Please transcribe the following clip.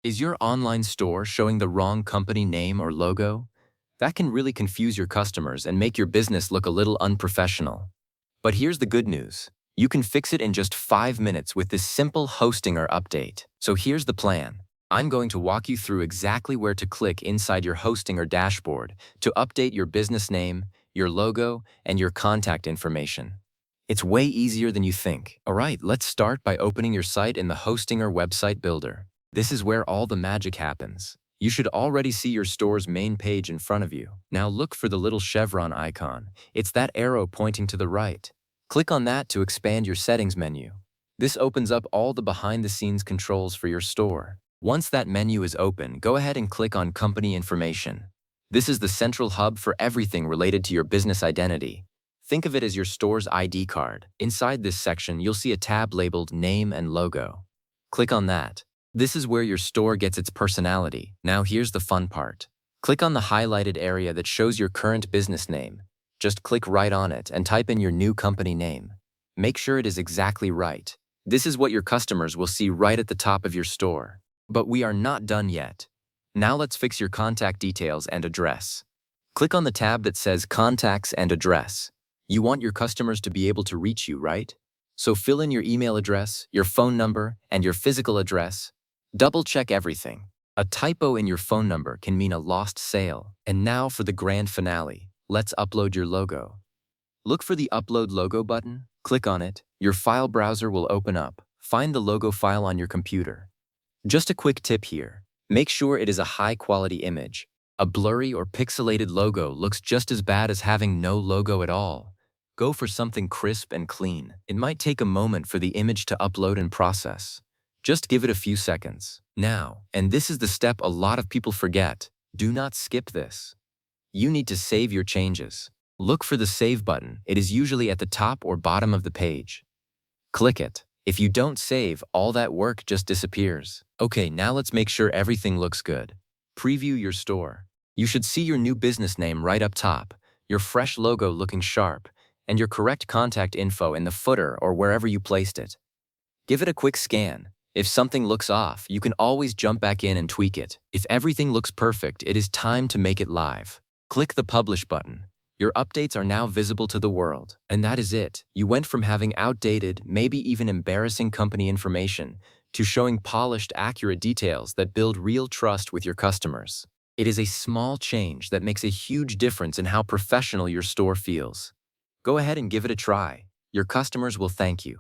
Is your online store showing the wrong company name or logo? That can really confuse your customers and make your business look a little unprofessional. But here's the good news. You can fix it in just 5 minutes with this simple Hostinger update. So here's the plan. I'm going to walk you through exactly where to click inside your Hostinger dashboard to update your business name, your logo, and your contact information. It's way easier than you think. All right, let's start by opening your site in the Hostinger website builder. This is where all the magic happens. You should already see your store's main page in front of you. Now look for the little chevron icon. It's that arrow pointing to the right. Click on that to expand your settings menu. This opens up all the behind-the-scenes controls for your store. Once that menu is open, go ahead and click on Company Information. This is the central hub for everything related to your business identity. Think of it as your store's ID card. Inside this section, you'll see a tab labeled Name and Logo. Click on that. This is where your store gets its personality. Now here's the fun part. Click on the highlighted area that shows your current business name. Just click right on it and type in your new company name. Make sure it is exactly right. This is what your customers will see right at the top of your store. But we are not done yet. Now let's fix your contact details and address. Click on the tab that says Contacts and Address. You want your customers to be able to reach you, right? So fill in your email address, your phone number, and your physical address. Double-check everything. A typo in your phone number can mean a lost sale. And now for the grand finale. Let's upload your logo. Look for the Upload Logo button. Click on it. Your file browser will open up. Find the logo file on your computer. Just a quick tip here. Make sure it is a high-quality image. A blurry or pixelated logo looks just as bad as having no logo at all. Go for something crisp and clean. It might take a moment for the image to upload and process. Just give it a few seconds. Now, and this is the step a lot of people forget, do not skip this. You need to save your changes. Look for the Save button. It is usually at the top or bottom of the page. Click it. If you don't save, all that work just disappears. Okay, now let's make sure everything looks good. Preview your store. You should see your new business name right up top, your fresh logo looking sharp, and your correct contact info in the footer or wherever you placed it. Give it a quick scan. If something looks off, you can always jump back in and tweak it. If everything looks perfect, it is time to make it live. Click the Publish button. Your updates are now visible to the world. And that is it. You went from having outdated, maybe even embarrassing company information to showing polished, accurate details that build real trust with your customers. It is a small change that makes a huge difference in how professional your store feels. Go ahead and give it a try. Your customers will thank you.